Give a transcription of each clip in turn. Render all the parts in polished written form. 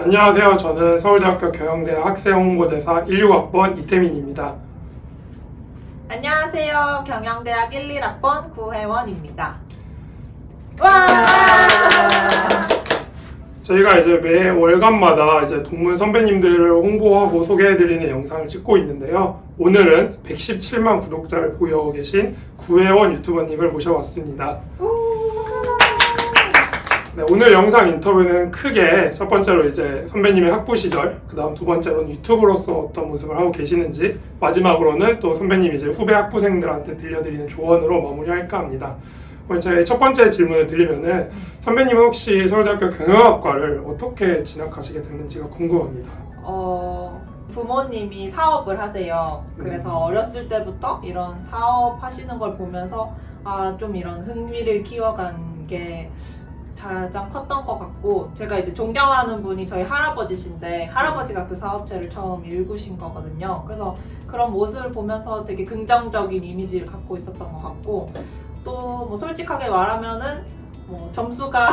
안녕하세요. 저는 서울대학교 경영대학 학생홍보대사 16학번 이태민입니다. 안녕하세요. 경영대학 11학번 구혜원입니다. 와! 저희가 이제 매 월간마다 이제 동문 선배님들을 홍보하고 소개해드리는 영상을 찍고 있는데요. 오늘은 117만 구독자를 보유하고 계신 구혜원 유튜버님을 모셔봤습니다. 네, 오늘 영상 인터뷰는 크게 첫 번째로 이제 선배님의 학부 시절, 그 다음 두 번째로는 유튜버로서 어떤 모습을 하고 계시는지, 마지막으로는 또 선배님이 이제 후배 학부생들한테 들려드리는 조언으로 마무리할까 합니다. 제 첫 번째 질문을 드리면은 선배님은 혹시 서울대학교 경영학과를 어떻게 진학하시게 됐는지가 궁금합니다. 부모님이 사업을 하세요. 그래서 어렸을 때부터 이런 사업 하시는 걸 보면서 좀 이런 흥미를 키워간 게 가장 컸던 것 같고, 제가 이제 존경하는 분이 저희 할아버지신데 할아버지가 그 사업체를 처음 일구신 거거든요. 그래서 그런 모습을 보면서 되게 긍정적인 이미지를 갖고 있었던 것 같고, 또 뭐 솔직하게 말하면은 뭐 점수가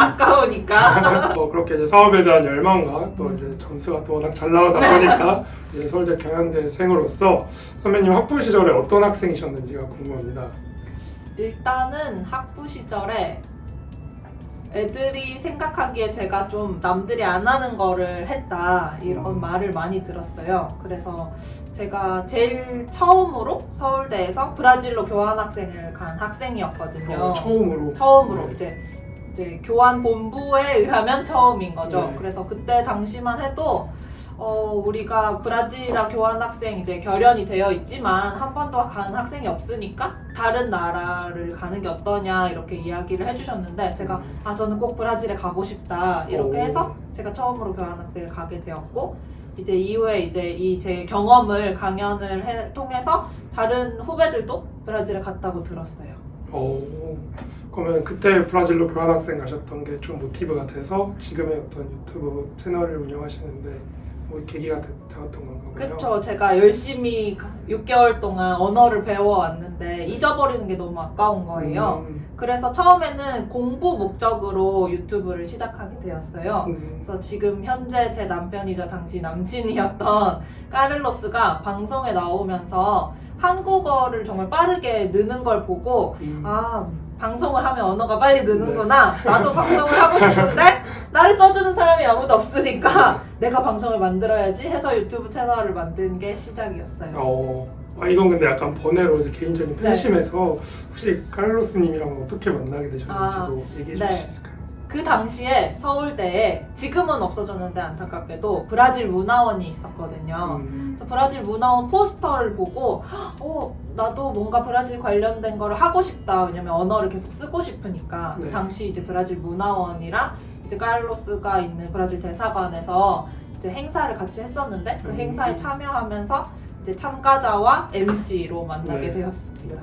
아까우니까 그렇게 이제 사업에 대한 열망과 또 이제 점수가 또 워낙 잘 나오다 보니까 이제 서울대 경영대생으로서 선배님 학부 시절에 어떤 학생이셨는지가 궁금합니다. 일단은 학부 시절에 애들이 생각하기에 제가 좀 남들이 안 하는 거를 했다 이런 말을 많이 들었어요. 그래서 제가 제일 처음으로 서울대에서 브라질로 교환학생을 간 학생이었거든요. 처음으로 네. 이제 교환 본부에 의하면 처음인 거죠. 네. 그래서 그때 당시만 해도 우리가 브라질이랑 교환학생 이제 결연이 되어 있지만 한 번도 간 학생이 없으니까 다른 나라를 가는 게 어떠냐 이렇게 이야기를 해주셨는데, 제가 저는 꼭 브라질에 가고 싶다 이렇게 해서 제가 처음으로 교환학생을 가게 되었고, 이제 이후에 이제 이 제 경험을 강연을 통해서 다른 후배들도 브라질에 갔다고 들었어요. 그러면 그때 브라질로 교환학생 가셨던 게 좀 모티브가 돼서 지금의 어떤 유튜브 채널을 운영하시는데 계기가 되었던 건가요? 그쵸. 제가 열심히 6개월 동안 언어를 배워왔는데 잊어버리는 게 너무 아까운 거예요. 그래서 처음에는 공부 목적으로 유튜브를 시작하게 되었어요. 그래서 지금 현재 제 남편이자 당시 남친이었던 까를로스가 방송에 나오면서 한국어를 정말 빠르게 느는 걸 보고 방송을 하면 언어가 빨리 느는구나. 나도 방송을 하고 싶은데 나를 써주는 사람이 아무도 없으니까 내가 방송을 만들어야지 해서 유튜브 채널을 만든 게 시작이었어요. 이건 근데 약간 번외로 이제 개인적인 팬심에서 혹시 카를로스님이랑 어떻게 만나게 되셨는지도 얘기해 주실 수 있을까요? 그 당시에 서울대에 지금은 없어졌는데 안타깝게도 브라질 문화원이 있었거든요. 그래서 브라질 문화원 포스터를 보고 나도 뭔가 브라질 관련된 거를 하고 싶다. 왜냐면 언어를 계속 쓰고 싶으니까. 네. 당시 이제 브라질 문화원이랑 이제 카를로스가 있는 브라질 대사관에서 이제 행사를 같이 했었는데 그 행사에 참여하면서 이제 참가자와 MC로 만나게 되었습니다.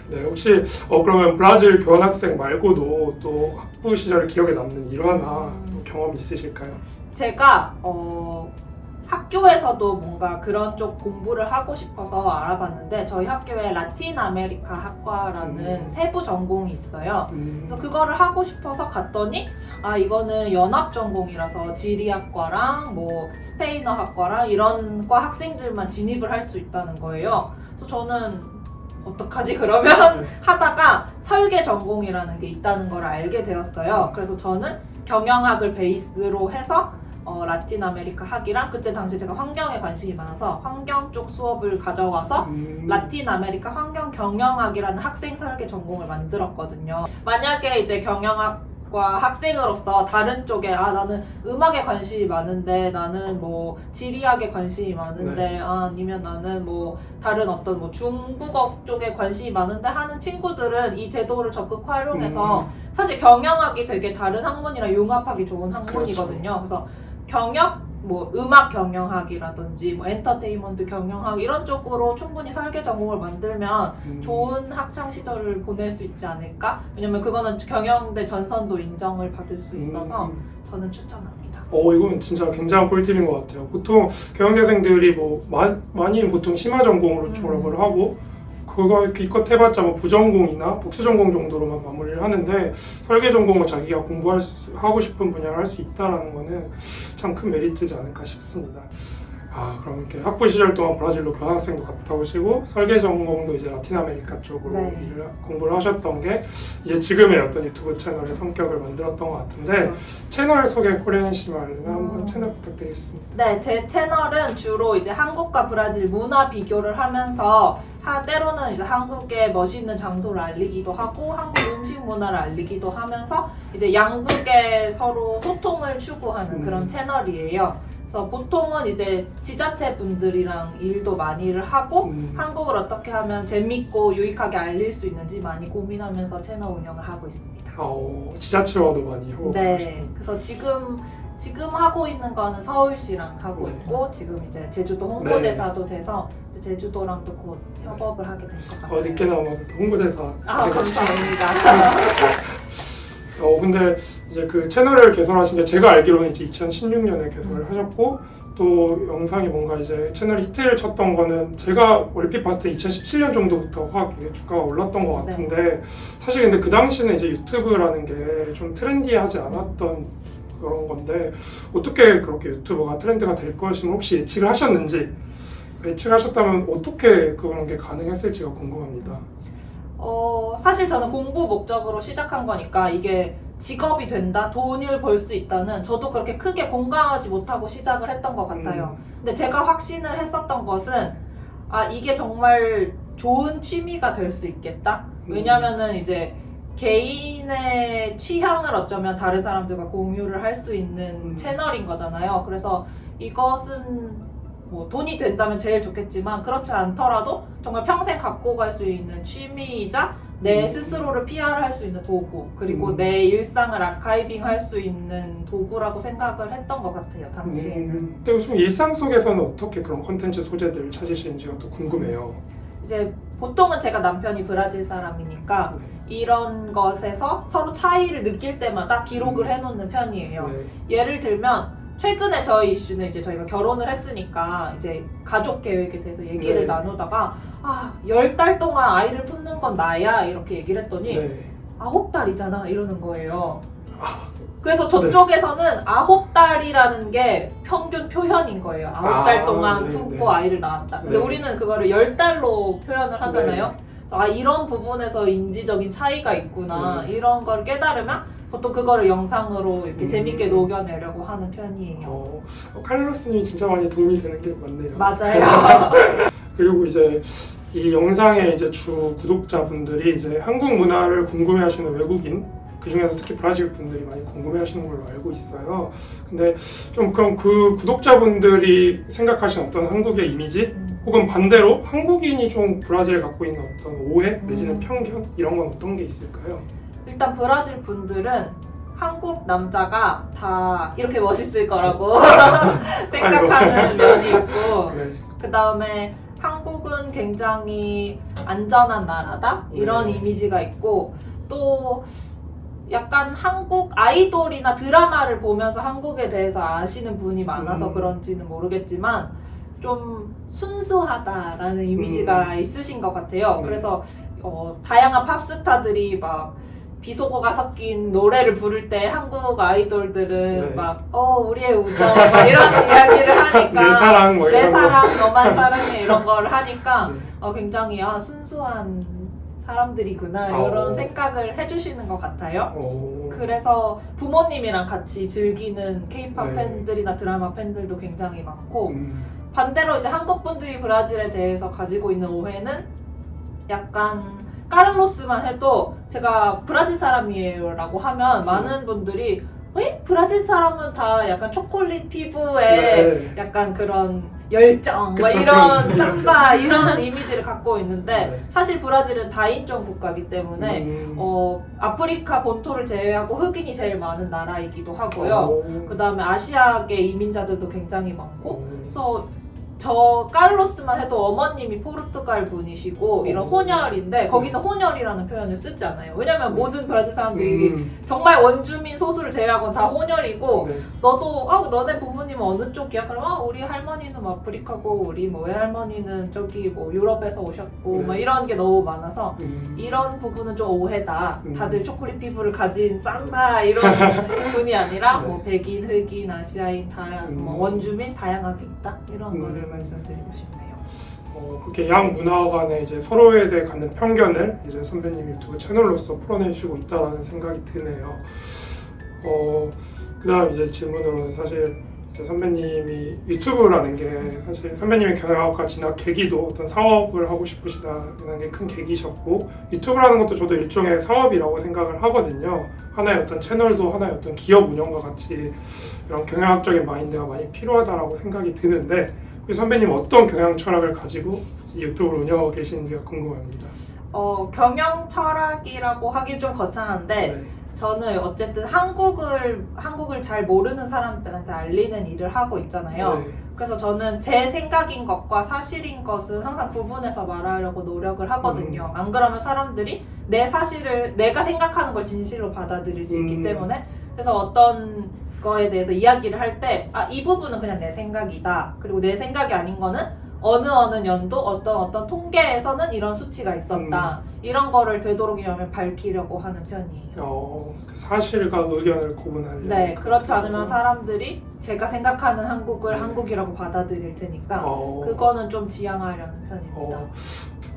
네, 혹시 그러면 브라질 교환학생 말고도 또 학부 시절 기억에 남는 일화나 또 경험 있으실까요? 제가 학교에서도 뭔가 그런 쪽 공부를 하고 싶어서 알아봤는데, 저희 학교에 라틴 아메리카 학과라는 세부 전공이 있어요. 그래서 그거를 하고 싶어서 갔더니 이거는 연합 전공이라서 지리학과랑 뭐 스페인어 학과랑 이런 과 학생들만 진입을 할 수 있다는 거예요. 그래서 저는 어떡하지 그러면 하다가 설계 전공이라는 게 있다는 걸 알게 되었어요. 그래서 저는 경영학을 베이스로 해서 라틴 아메리카 학이랑, 그때 당시 제가 환경에 관심이 많아서 환경 쪽 수업을 가져와서 라틴 아메리카 환경 경영학이라는 학생 설계 전공을 만들었거든요. 만약에 이제 경영학과 학생으로서 다른 쪽에 나는 음악에 관심이 많은데, 나는 뭐 지리학에 관심이 많은데 아니면 나는 뭐 다른 어떤 뭐 중국어 쪽에 관심이 많은데 하는 친구들은 이 제도를 적극 활용해서 사실 경영학이 되게 다른 학문이랑 융합하기 좋은 학문이거든요. 그래서 경영, 뭐 음악 경영학이라든지 뭐 엔터테인먼트 경영학 이런 쪽으로 충분히 설계 전공을 만들면 좋은 학창 시절을 보낼 수 있지 않을까? 왜냐면 그거는 경영대 전선도 인정을 받을 수 있어서 저는 추천합니다. 이건 진짜 굉장한 꿀팁인 것 같아요. 보통 경영대생들이 많이 보통 심화 전공으로 졸업을 하고 그거 기껏 해봤자 뭐 부전공이나 복수전공 정도로만 마무리를 하는데 설계 전공을 자기가 하고 싶은 분야를 할 수 있다는 거는 참 큰 메리트지 않을까 싶습니다. 그럼 이렇게 학부 시절 동안 브라질로 교환학생도 갔다 오시고 설계 전공도 이제 라틴 아메리카 쪽으로 네. 공부를 하셨던 게 이제 지금의 어떤 유튜브 채널의 성격을 만들었던 것 같은데 채널 소개 코리안 시마르는 한번 채널 부탁드리겠습니다. 네, 제 채널은 주로 이제 한국과 브라질 문화 비교를 하면서 때로는 이제 한국의 멋있는 장소를 알리기도 하고 한국 음식 문화를 알리기도 하면서 이제 양국의 서로 소통을 추구하는 그런 채널이에요. 그래서 보통은 이제 지자체 분들이랑 일도 많이 하고 한국을 어떻게 하면 재밌고 유익하게 알릴 수 있는지 많이 고민하면서 채널 운영을 하고 있습니다. 지자체와도 많이 하고 네, 그래서 지금 하고 있는 거는 서울시랑 하고 네. 있고 지금 이제 제주도 홍보대사도 돼서 이제 제주도랑도 곧 협업을 하게 될 것 같아요. 어디께나 홍보대사 감사합니다. 근데 이제 그 채널을 개설하신 게 제가 알기로는 이제 2016년에 개설을 하셨고 또 영상이 뭔가 이제 채널이 히트를 쳤던 거는 제가 얼핏 봤을 때 2017년 정도부터 확 주가가 올랐던 것 같은데 사실 근데 그 당시는 이제 유튜브라는 게 좀 트렌디하지 않았던 그런 건데 어떻게 그렇게 유튜버가 트렌드가 될 것임을 혹시 예측을 하셨는지 예측하셨다면 어떻게 그런 게 가능했을지가 궁금합니다. 사실 저는 공부 목적으로 시작한 거니까 이게 직업이 된다, 돈을 벌 수 있다는 저도 그렇게 크게 공감하지 못하고 시작을 했던 것 같아요. 근데 제가 확신을 했었던 것은 이게 정말 좋은 취미가 될 수 있겠다. 왜냐면은 이제 개인의 취향을 어쩌면 다른 사람들과 공유를 할 수 있는 채널인 거잖아요. 그래서 이것은 뭐 돈이 된다면 제일 좋겠지만 그렇지 않더라도 정말 평생 갖고 갈 수 있는 취미이자 내 스스로를 PR할 수 있는 도구 그리고 내 일상을 아카이빙 할 수 있는 도구라고 생각을 했던 것 같아요, 당시에는. 근데 좀 일상 속에서는 어떻게 그런 콘텐츠 소재들을 찾으시는지가 또 궁금해요. 이제 보통은 제가 남편이 브라질 사람이니까 이런 것에서 서로 차이를 느낄 때마다 기록을 해놓는 편이에요. 예를 들면 최근에 저희 이슈는 이제 저희가 결혼을 했으니까 이제 가족 계획에 대해서 얘기를 나누다가 10달 동안 아이를 품는 건 나야 이렇게 얘기를 했더니 9달이잖아 이러는 거예요. 그래서 저쪽에서는 9달이라는 게 평균 표현인 거예요. 9달 동안 품고 아이를 낳았다. 근데 우리는 그거를 10달로 표현을 하잖아요. 그래서 이런 부분에서 인지적인 차이가 있구나 이런 걸 깨달으면 보통 그거를 영상으로 이렇게 재밌게 녹여내려고 하는 편이에요. 칼로스님이 진짜 많이 도움이 되는 게 많네요. 맞아요. 그리고 이제 이 영상의 이제 주 구독자분들이 이제 한국 문화를 궁금해하시는 외국인 그 중에서 특히 브라질 분들이 많이 궁금해하시는 걸로 알고 있어요. 근데 좀 그럼 그 구독자분들이 생각하시는 어떤 한국의 이미지 혹은 반대로 한국인이 좀 브라질에 갖고 있는 어떤 오해 내지는 편견 이런 건 어떤 게 있을까요? 일단 브라질 분들은 한국 남자가 다 이렇게 멋있을 거라고 생각하는 면이 있고 그 다음에 한국은 굉장히 안전한 나라다 이런 이미지가 있고 또 약간 한국 아이돌이나 드라마를 보면서 한국에 대해서 아시는 분이 많아서 그런지는 모르겠지만 좀 순수하다라는 이미지가 있으신 것 같아요. 그래서 다양한 팝스타들이 막 비속어가 섞인 노래를 부를 때 한국 아이돌들은 막 우리의 우정 막 이런 이야기를 하니까 내 사랑 뭐 내 사랑 너만 사랑해 이런 걸 하니까 굉장히 순수한 사람들이구나 이런 생각을 해주시는 것 같아요. 그래서 부모님이랑 같이 즐기는 K-pop 팬들이나 드라마 팬들도 굉장히 많고 반대로 이제 한국 분들이 브라질에 대해서 가지고 있는 오해는 약간 카를로스만 해도 제가 브라질 사람이에요 라고 하면 많은 분들이 브라질 사람은 다 약간 초콜릿 피부에 약간 그런 열정 뭐 이런 삼바 이런 이미지를 갖고 있는데 사실 브라질은 다인종 국가이기 때문에 아프리카 본토를 제외하고 흑인이 제일 많은 나라이기도 하고요. 그 다음에 아시아계 이민자들도 굉장히 많고 그래서 저 칼로스만 해도 어머님이 포르투갈 분이시고 이런 혼혈인데 거기는 혼혈이라는 표현을 쓰지 않아요. 왜냐면 모든 브라질 사람들이 정말 원주민 소수를 제외하고는 다 혼혈이고 네. 너도 너네 부모님은 어느 쪽이야? 그러면 우리 할머니는 아프리카고 우리 뭐 외할머니는 저기 뭐 유럽에서 오셨고 네. 막 이런 게 너무 많아서 이런 부분은 좀 오해다. 다들 초콜릿 피부를 가진 쌍다 이런 분이 아니라 네. 뭐 백인, 흑인, 아시아인 뭐 원주민 다양하게 있다 이런 거를 말씀드리고 싶네요. 그렇게 양 문화 간에 이제 서로에 대해 갖는 편견을 이제 선배님 유튜브 채널로서 풀어내시고 있다는 생각이 드네요. 그다음 이제 질문으로는 사실 이제 선배님이 유튜브라는 게 사실 선배님의 경영학과 진학 계기도 어떤 사업을 하고 싶으시다는 게 큰 계기셨고 유튜브라는 것도 저도 일종의 사업이라고 생각을 하거든요. 하나의 어떤 채널도 하나의 어떤 기업 운영과 같이 이런 경영학적인 마인드가 많이 필요하다라고 생각이 드는데 선배님 어떤 경영 철학을 가지고 이 유튜브를 운영하고 계시는지가 궁금합니다. 경영 철학이라고 하기 좀 거창한데 네. 저는 어쨌든 한국을 잘 모르는 사람들한테 알리는 일을 하고 있잖아요. 네. 그래서 저는 제 생각인 것과 사실인 것은 항상 구분해서 말하려고 노력을 하거든요. 안 그러면 사람들이 내 사실을 내가 생각하는 걸 진실로 받아들일 수 있기 때문에 그래서 어떤 거에 대해서 이야기를 할 때 이 부분은 그냥 내 생각이다. 그리고 내 생각이 아닌 거는 어느 연도 어떤 통계에서는 이런 수치가 있었다. 이런 거를 되도록이면 밝히려고 하는 편이에요. 그 사실과 의견을 구분하려고. 네, 그렇지 않으면 사람들이 제가 생각하는 한국을 한국이라고 받아들일 테니까 그거는 좀 지양하려는 편입니다.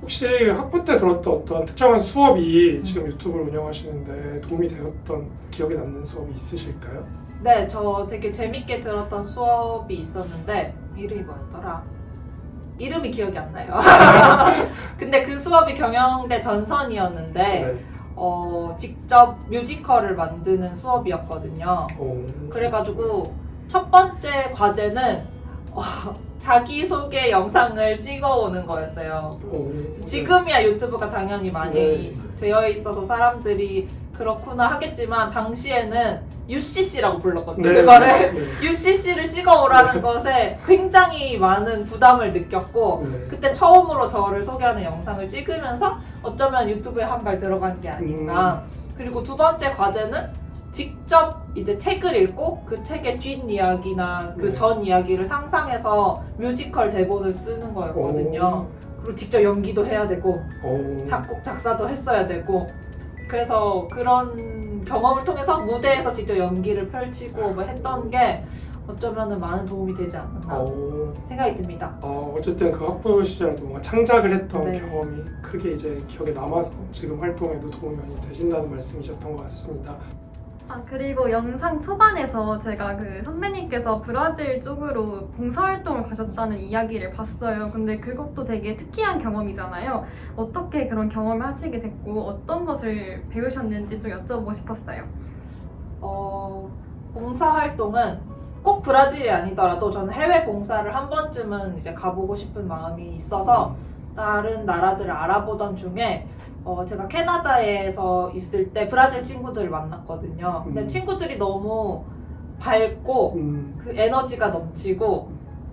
혹시 학부 때 들었던 어떤 특정한 수업이 지금 유튜브를 운영하시는데 도움이 되었던 기억에 남는 수업이 있으실까요? 네, 저 되게 재밌게 들었던 수업이 있었는데 이름이 뭐였더라? 이름이 기억이 안 나요. 근데 그 수업이 경영대 전선이었는데 네. 직접 뮤지컬을 만드는 수업이었거든요. 그래가지고 첫 번째 과제는 자기소개 영상을 찍어오는 거였어요. 지금이야 유튜브가 당연히 많이 되어 있어서 사람들이 그렇구나 하겠지만 당시에는 UCC라고 불렀거든요. 그거를 UCC를 찍어오라는 것에 굉장히 많은 부담을 느꼈고 그때 처음으로 저를 소개하는 영상을 찍으면서 어쩌면 유튜브에 한 발 들어간 게 아닌가. 그리고 두 번째 과제는 직접 이제 책을 읽고 그 책의 뒷이야기나 그 전 이야기를 상상해서 뮤지컬 대본을 쓰는 거였거든요. 그리고 직접 연기도 해야 되고 작곡 작사도 했어야 되고 그래서 그런 경험을 통해서 무대에서 직접 연기를 펼치고 뭐 했던 게 어쩌면 많은 도움이 되지 않았나 생각이 듭니다. 어쨌든 그 학부 시절에도 뭔가 창작을 했던 경험이 크게 이제 기억에 남아서 지금 활동에도 도움이 많이 되신다는 말씀이셨던 것 같습니다. 그리고 영상 초반에서 제가 그 선배님께서 브라질 쪽으로 봉사활동을 가셨다는 이야기를 봤어요. 근데 그것도 되게 특이한 경험이잖아요. 어떻게 그런 경험을 하시게 됐고 어떤 것을 배우셨는지 좀 여쭤보고 싶었어요. 봉사활동은 꼭 브라질이 아니더라도 저는 해외 봉사를 한 번쯤은 이제 가보고 싶은 마음이 있어서 다른 나라들을 알아보던 중에 제가 캐나다에서 있을 때 브라질 친구들을 만났거든요. 근데 친구들이 너무 밝고 그 에너지가 넘치고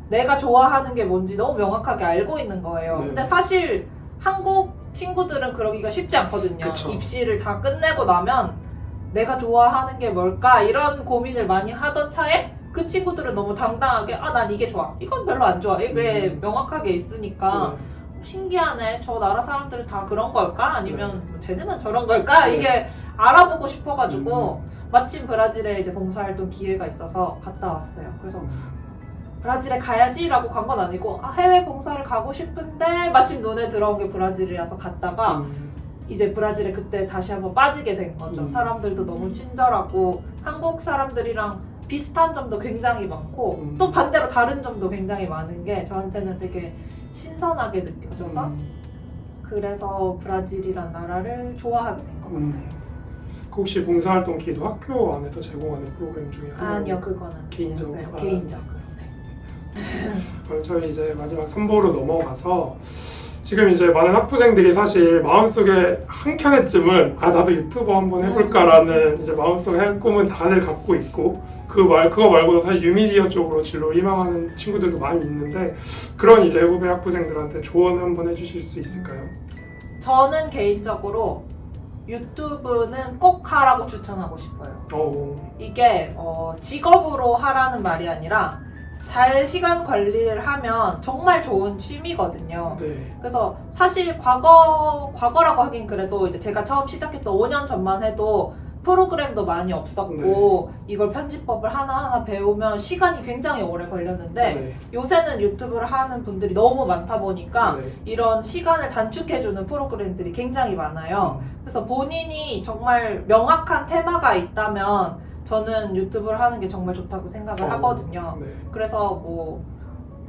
내가 좋아하는 게 뭔지 너무 명확하게 알고 있는 거예요. 근데 사실 한국 친구들은 그러기가 쉽지 않거든요. 그쵸. 입시를 다 끝내고 나면 내가 좋아하는 게 뭘까 이런 고민을 많이 하던 차에 그 친구들은 너무 당당하게 난 이게 좋아. 이건 별로 안 좋아. 이게 명확하게 있으니까 신기하네. 저 나라 사람들은 다 그런 걸까? 아니면 뭐 쟤네만 저런 걸까? 이게 알아보고 싶어가지고 마침 브라질에 이제 봉사활동 기회가 있어서 갔다 왔어요. 그래서 브라질에 가야지라고 간 건 아니고 해외 봉사를 가고 싶은데 마침 눈에 들어온 게 브라질이라서 갔다가 이제 브라질에 그때 다시 한번 빠지게 된 거죠. 사람들도 너무 친절하고 한국 사람들이랑 비슷한 점도 굉장히 많고 또 반대로 다른 점도 굉장히 많은 게 저한테는 되게 신선하게 느껴져서 그래서 브라질이란 나라를 좋아하게 된 것 같아요. 혹시 봉사활동 기도 학교 안에서 제공하는 프로그램 중에 하나요? 아니요, 그거는 개인적으로? 아니었어요. 개인적으로. 그럼 저희 이제 마지막 3부로 넘어가서 지금 이제 많은 학부생들이 사실 마음속에 한 켠에쯤은 나도 유튜버 한번 해볼까라는 이제 마음속에 한 꿈은 다들 갖고 있고 그거 말고도 사실 뉴미디어 쪽으로 진로 희망하는 친구들도 많이 있는데 그런 이제 후배 학부생들한테 조언 한번 해주실 수 있을까요? 저는 개인적으로 유튜브는 꼭 하라고 추천하고 싶어요. 이게 직업으로 하라는 말이 아니라 잘 시간 관리를 하면 정말 좋은 취미거든요. 네. 그래서 사실 과거라고 하긴 그래도 이제 제가 처음 시작했던 5년 전만 해도 프로그램도 많이 없었고 이걸 편집법을 하나하나 배우면 시간이 굉장히 오래 걸렸는데 네. 요새는 유튜브를 하는 분들이 너무 많다 보니까 네. 이런 시간을 단축해주는 프로그램들이 굉장히 많아요. 그래서 본인이 정말 명확한 테마가 있다면 저는 유튜브를 하는 게 정말 좋다고 생각을 하거든요. 네. 그래서 뭐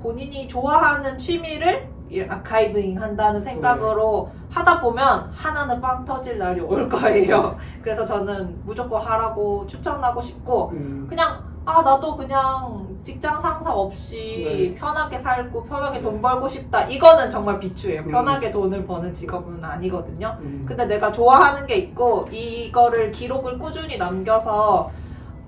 본인이 좋아하는 취미를 아카이빙 한다는 생각으로 하다 보면 하나는 빵 터질 날이 올 거예요. 그래서 저는 무조건 하라고 추천하고 싶고 그냥 나도 그냥 직장 상사 없이 편하게 살고 편하게 돈 벌고 싶다. 이거는 정말 비추예요. 편하게 돈을 버는 직업은 아니거든요. 근데 내가 좋아하는 게 있고 이거를 기록을 꾸준히 남겨서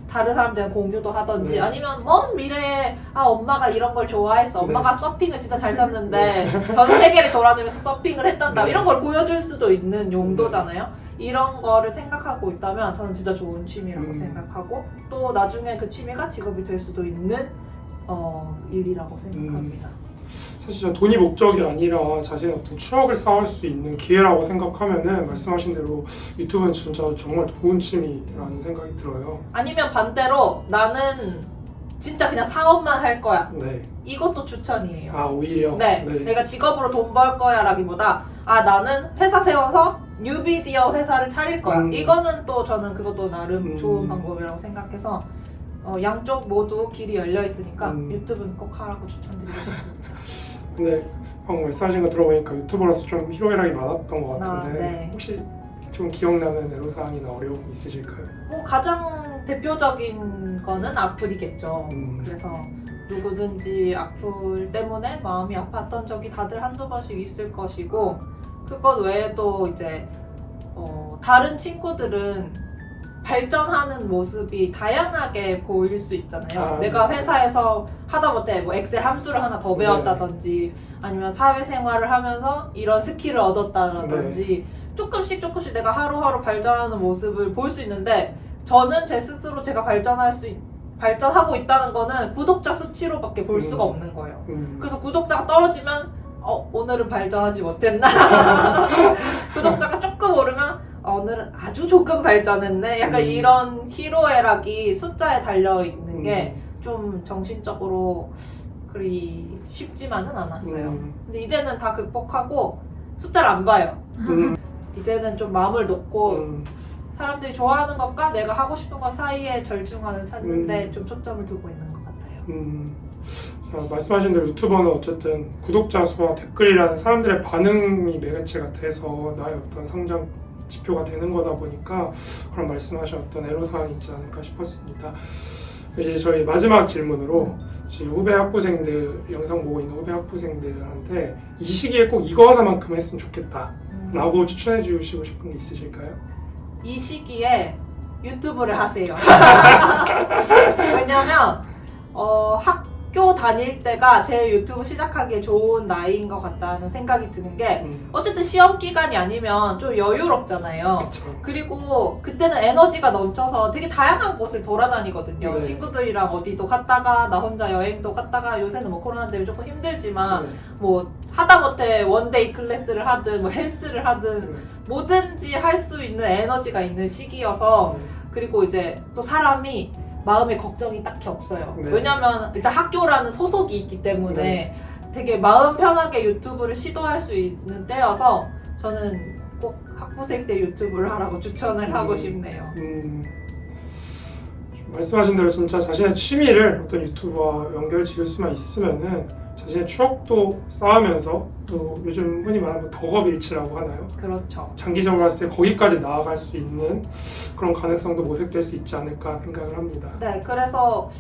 다른 사람들이랑 공유도 하던지 아니면 먼 미래에 엄마가 이런 걸 좋아했어. 엄마가 서핑을 진짜 잘 잤는데 전 세계를 돌아다니면서 서핑을 했단다. 이런 걸 보여줄 수도 있는 용도잖아요. 이런 거를 생각하고 있다면 저는 진짜 좋은 취미라고 생각하고 또 나중에 그 취미가 직업이 될 수도 있는 일이라고 생각합니다. 사실 저 돈이 목적이 아니라 자신의 어떤 추억을 쌓을 수 있는 기회라고 생각하면은 말씀하신 대로 유튜브는 진짜 정말 좋은 취미라는 생각이 들어요. 아니면 반대로 나는 진짜 그냥 사업만 할 거야. 네. 이것도 추천이에요. 오히려. 네. 내가 직업으로 돈 벌 거야 라기보다 나는 회사 세워서 뉴미디어 회사를 차릴 거야. 이거는 또 저는 그것도 나름 좋은 방법이라고 생각해서 양쪽 모두 길이 열려 있으니까 유튜브는 꼭 하라고 추천드리고 싶습니다. 근데 방금 말씀하신 거 들어보니까 유튜버로서 좀 희로애락이 많았던 것 같은데 네. 혹시 좀 기억나는 애로사항이나 어려움 있으실까요? 가장 대표적인 거는 악플이겠죠. 그래서 누구든지 악플 때문에 마음이 아팠던 적이 다들 한두 번씩 있을 것이고 그것 외에도 이제 다른 친구들은 발전하는 모습이 다양하게 보일 수 있잖아요. 내가 회사에서 하다못해 뭐 엑셀 함수를 하나 더 배웠다든지 아니면 사회생활을 하면서 이런 스킬을 얻었다든지 조금씩 내가 하루하루 발전하는 모습을 볼 수 있는데 저는 제 스스로 제가 발전하고 있다는 거는 구독자 수치로밖에 볼 수가 없는 거예요. 그래서 구독자가 떨어지면 오늘은 발전하지 못했나? 구독자가 조금 오르면 오늘은 아주 조금 발전했네. 약간 이런 희로애락이 숫자에 달려있는 게 좀 정신적으로 그리 쉽지만은 않았어요. 근데 이제는 다 극복하고 숫자를 안 봐요. 이제는 좀 마음을 놓고 사람들이 좋아하는 것과 내가 하고 싶은 것 사이에 절충안을 찾는데 좀 초점을 두고 있는 것 같아요. 자, 말씀하신 대로 유튜버는 어쨌든 구독자 수와 댓글이라는 사람들의 반응이 매개체가 돼서 나의 어떤 성장 지표가 되는 거다 보니까 그런 말씀하신 어떤 애로사항이 있지 않을까 싶었습니다. 이제 저희 마지막 질문으로 지금 후배 학부생들 영상 보고 있는 후배 학부생들한테 이 시기에 꼭 이거 하나만큼 했으면 좋겠다 라고 추천해 주시고 싶은 게 있으실까요? 이 시기에 유튜브를 하세요. 왜냐면 학교 다닐 때가 제 유튜브 시작하기에 좋은 나이인 것 같다는 생각이 드는 게 어쨌든 시험 기간이 아니면 좀 여유롭잖아요. 그쵸. 그리고 그때는 에너지가 넘쳐서 되게 다양한 곳을 돌아다니거든요. 네. 친구들이랑 어디도 갔다가 나 혼자 여행도 갔다가 요새는 뭐 코로나 때문에 조금 힘들지만 뭐 하다못해 원데이 클래스를 하든 뭐 헬스를 하든 뭐든지 할 수 있는 에너지가 있는 시기여서 그리고 이제 또 사람이 마음에 걱정이 딱히 없어요. 왜냐면 일단 학교라는 소속이 있기 때문에 되게 마음 편하게 유튜브를 시도할 수 있는 때여서 저는 꼭 학부생 때 유튜브를 하라고 추천을 하고 싶네요. 말씀하신 대로 진짜 자신의 취미를 어떤 유튜브와 연결 지을 수만 있으면은 자신의 추억도 쌓으면서 또 요즘 흔히 말하는 덕업일치라고 하나요? 그렇죠. 장기적으로 봤을 때 거기까지 나아갈 수 있는 그런 가능성도 모색될 수 있지 않을까 생각을 합니다. 네, 그래서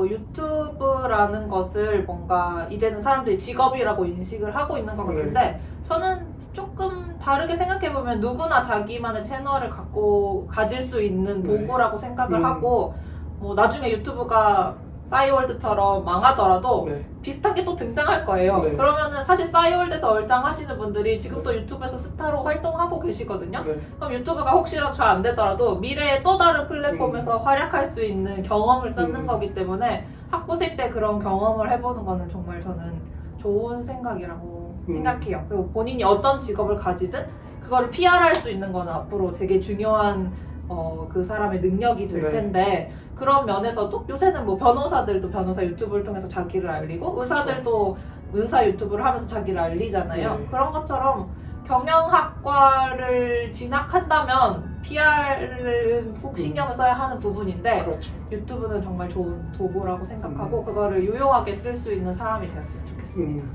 유튜브라는 것을 뭔가 이제는 사람들이 직업이라고 인식을 하고 있는 것 같은데 저는 조금 다르게 생각해보면 누구나 자기만의 채널을 가질 수 있는 도구라고 생각을 하고 뭐 나중에 유튜브가 싸이월드처럼 망하더라도 네. 비슷한 게 또 등장할 거예요. 네. 그러면은 사실 싸이월드에서 얼짱하시는 분들이 지금 또 유튜브에서 스타로 활동하고 계시거든요. 네. 그럼 유튜브가 혹시라도 잘 안 되더라도 미래에 또 다른 플랫폼에서 활약할 수 있는 경험을 쌓는 거기 때문에 학부생 때 그런 경험을 해보는 거는 정말 저는 좋은 생각이라고 생각해요. 그리고 본인이 어떤 직업을 가지든 그거를 PR할 수 있는 거는 앞으로 되게 중요한 그 사람의 능력이 될 네. 텐데 그런 면에서도 요새는 뭐 변호사들도 변호사 유튜브를 통해서 자기를 알리고 의사들도 의사 유튜브를 하면서 자기를 알리잖아요. 네. 그런 것처럼 경영학과를 진학한다면 PR은 꼭 신경을 써야 하는 부분인데 그렇죠. 유튜브는 정말 좋은 도구라고 생각하고 그거를 유용하게 쓸 수 있는 사람이 됐으면 좋겠습니다.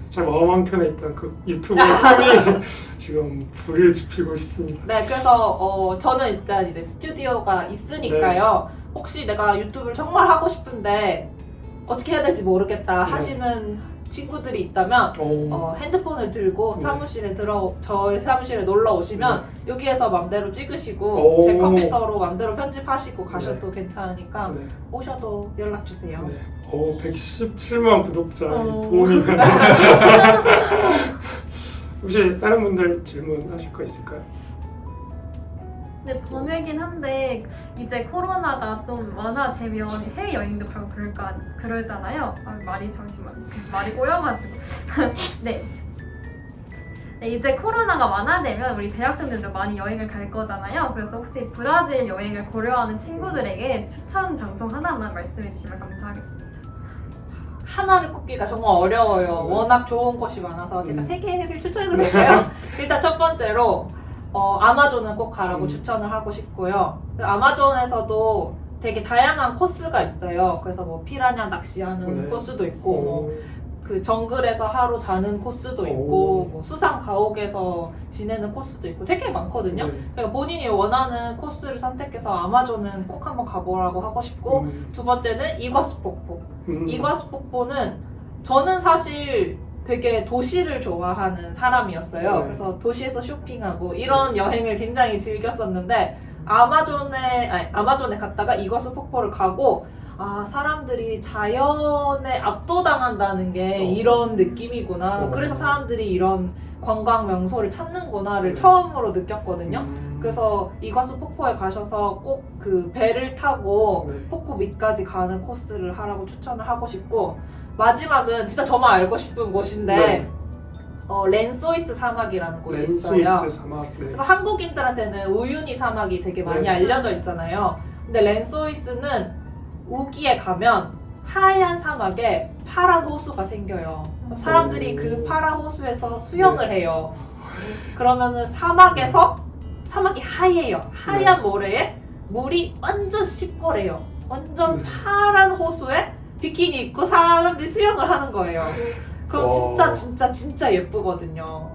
제 마음 한켠에 있던 그 유튜브의 꿈이 지금 불을 지피고 있습니다. 네, 그래서 저는 일단 이제 스튜디오가 있으니까요. 혹시 내가 유튜브를 정말 하고 싶은데 어떻게 해야 될지 모르겠다 네. 하시는 친구들이 있다면 핸드폰을 들고 네. 저희 사무실에 놀러 오시면 여기에서 맘대로 찍으시고 오. 제 컴퓨터로 맘대로 편집하시고 가셔도 괜찮으니까 네. 오셔도 연락 주세요. 네. 117만 구독자에 어. 도움이 되는 혹시 다른 분들 질문하실 거 있을까요? 근데 번외긴 한데 이제 코로나가 좀 완화되면 해외 여행도 가고 그러잖아요. 말이 잠시만 계속 말이 꼬여가지고 네. 네, 이제 코로나가 완화되면 우리 대학생들도 많이 여행을 갈 거잖아요. 그래서 혹시 브라질 여행을 고려하는 친구들에게 추천 장소 하나만 말씀해 주시면 감사하겠습니다. 하나를 꼽기가 정말 어려워요. 워낙 좋은 곳이 많아서 제가 3개를 추천해도 될까요? 일단 첫 번째로 아마존은 꼭 가라고 추천을 하고 싶고요. 그 아마존에서도 되게 다양한 코스가 있어요. 그래서 뭐 피라냐 낚시하는 네. 코스도 있고 뭐 그 정글에서 하루 자는 코스도 있고 뭐 수상 가옥에서 지내는 코스도 있고 되게 많거든요. 네. 그러니까 본인이 원하는 코스를 선택해서 아마존은 꼭 한번 가보라고 하고 싶고 두 번째는 이과수 폭포. 이과수 폭포는 저는 사실 되게 도시를 좋아하는 사람이었어요. 네. 그래서 도시에서 쇼핑하고 이런 여행을 굉장히 즐겼었는데 아마존에 갔다가 이과수 폭포를 가고 사람들이 자연에 압도당한다는 게 이런 느낌이구나. 그래서 사람들이 이런 관광 명소를 찾는구나를 처음으로 느꼈거든요. 그래서 이과수 폭포에 가셔서 꼭 그 배를 타고 폭포 밑까지 가는 코스를 하라고 추천을 하고 싶고 마지막은 진짜 저만 알고 싶은 곳인데 렌소이스 사막이라는 곳이 있어요. 렌소이스 사막. 네. 그래서 한국인들한테는 우유니 사막이 되게 많이 네. 알려져 있잖아요. 근데 렌소이스는 우기에 가면 하얀 사막에 파란 호수가 생겨요. 그럼 사람들이 그 파란 호수에서 수영을 해요. 그러면은 사막이 하얘요. 하얀 모래에 물이 완전 시퍼래요. 완전 파란 호수에 비키니 입고 사람들이 수영을 하는 거예요. 그럼 진짜 예쁘거든요.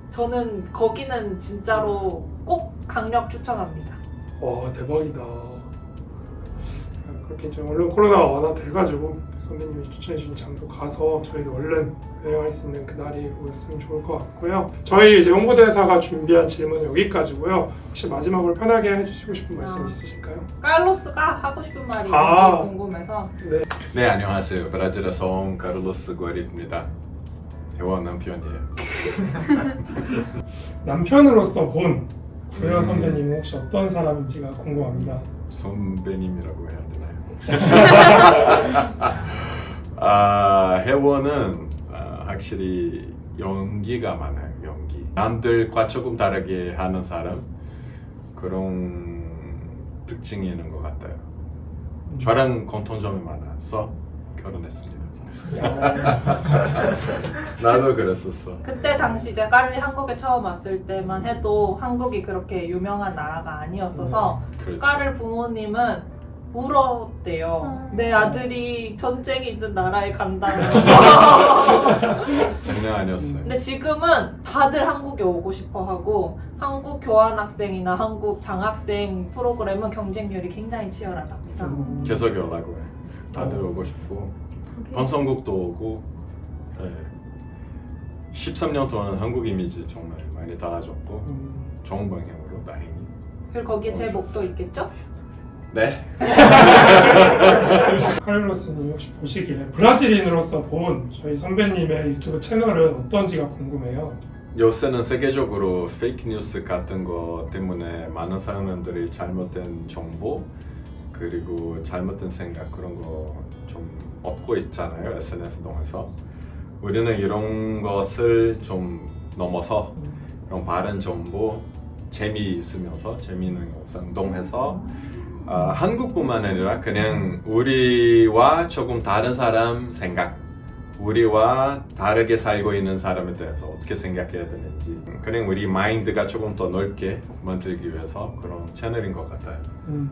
저는 거기는 진짜로 꼭 강력 추천합니다. 와 대박이다. 그렇게 이제 얼른 코로나가 완화돼가지고 선배님이 추천해주신 장소 가서 저희도 얼른 여행할 수 있는 그날이 오셨으면 좋을 것 같고요. 저희 이제 홍보대사가 준비한 질문은 여기까지고요. 혹시 마지막으로 편하게 해주시고 싶은 말씀 있으실까요? 칼로스가 하고 싶은 말이 있는지 궁금해서. 네, 안녕하세요. 브라질에서 온 카를로스 구아리입니다. 회원 남편이에요. 남편으로서 본 구혜원 선배님은 혹시 어떤 사람인지가 궁금합니다. 선배님이라고 해야 되나요? 혜원은 확실히 연기가 많아요. 연기. 남들과 조금 다르게 하는 사람 그런 특징이 있는 것 같아요. 저랑 공통점이 많아서 결혼했습니다. 나도 그랬었어. 그때 당시 이제 까르리 한국에 처음 왔을 때만 해도 한국이 그렇게 유명한 나라가 아니었어서 그렇죠. 까르 부모님은 울었대요. 내 아들이 전쟁이 있는 나라에 간다면서. 장난 아니었어요. 근데 지금은 다들 한국에 오고 싶어 하고 한국 교환학생이나 한국 장학생 프로그램은 경쟁률이 굉장히 치열하답니다. 계속 연락을 해. 다들 오고 싶고 방송국도 오고 13년 동안 한국 이미지 정말 많이 달라졌고 좋은 방향으로 다행히. 그리고 거기에 제 목도 있겠죠? 네. 카를로스님 혹시 보시기에 브라질인으로서 본 저희 선배님의 유튜브 채널은 어떤지가 궁금해요. 요새는 세계적으로 페이크 뉴스 같은 거 때문에 많은 사람들이 잘못된 정보 그리고 잘못된 생각 그런 거 좀 얻고 있잖아요. SNS 통해서. 우리는 이런 것을 좀 넘어서 이런 바른 정보 재미있으면서 재미있는 것을 운동해서 한국뿐만 아니라 그냥 우리와 조금 다른 사람 생각 우리와 다르게 살고 있는 사람에 대해서 어떻게 생각해야 되는지 그냥 우리 마인드가 조금 더 넓게 만들기 위해서 그런 채널인 것 같아요.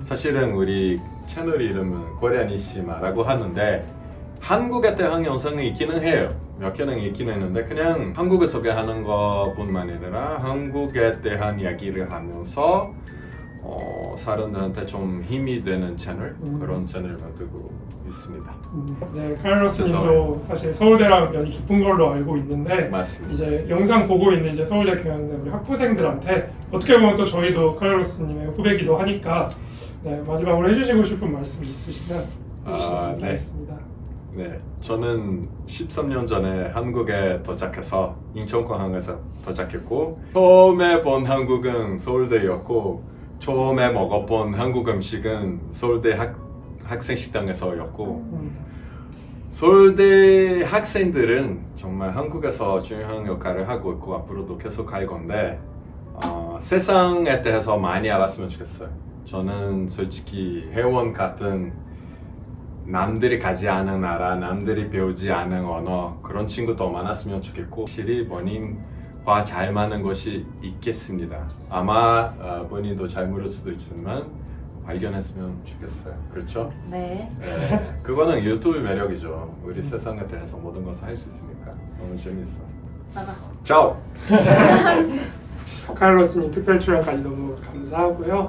사실은 우리 채널 이름은 코리아니시마라고 하는데 한국에 대한 영상이 있기는 해요. 몇 개는 있긴 했는데 그냥 한국을 소개하는 것뿐만 아니라 한국에 대한 이야기를 하면서 사람들한테 좀 힘이 되는 채널 그런 채널을 만들고 있습니다. 이제 카를로스님도 사실 서울대랑 연이 깊은 걸로 알고 있는데 맞습니다. 이제 영상 보고 있는 이제 서울대 경영대 우리 학부생들한테 어떻게 보면 또 저희도 카를로스님의 후배기도 하니까 네, 마지막으로 해주시고 싶은 말씀 있으시면 해주시면 감사하겠습니다. 네, 저는 13년 전에 한국에 도착해서 인천공항에서 도착했고 처음에 본 한국은 서울대였고 처음에 먹어본 한국 음식은 서울대 학생 식당에서였고 서울대 학생들은 정말 한국에서 중요한 역할을 하고 있고 앞으로도 계속 할 건데 세상에 대해서 많이 알았으면 좋겠어요. 저는 솔직히 회원 같은 남들이 가지 않은 나라, 남들이 배우지 않은 언어 그런 친구도 많았으면 좋겠고 확실히 본인과 잘 맞는 것이 있겠습니다. 아마 본인도 잘 모를 수도 있지만 발견했으면 좋겠어요. 그렇죠? 네. 네, 그거는 유튜브 매력이죠. 우리 세상에 대해서 모든 것을 할 수 있으니까 너무 재밌어요. 나가. 짜오! 카를로스님 특별 출연까지 너무 감사하고요.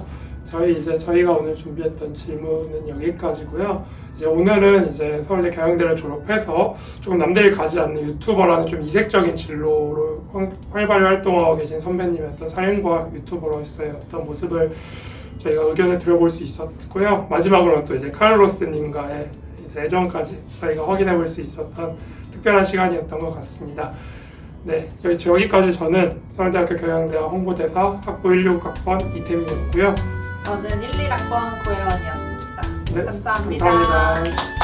저희가 오늘 준비했던 질문은 여기까지고요. 이제 오늘은 이제 서울대 경영대를 졸업해서 조금 남들이 가지 않는 유튜버라는 좀 이색적인 진로로 활발히 활동하고 계신 선배님의 어떤 삶과 유튜버로서의 어떤 모습을 저희가 의견을 들어볼 수 있었고요. 마지막으로 또 이제 카를로스님과의 이제 애정까지 저희가 확인해 볼 수 있었던 특별한 시간이었던 것 같습니다. 네, 여기까지 저는 서울대학교 경영대학 홍보대사 학부 16학번 이태민이었고요. 저는 1, 2학번 고혜원이었습니다. 네, 감사합니다. 감사합니다.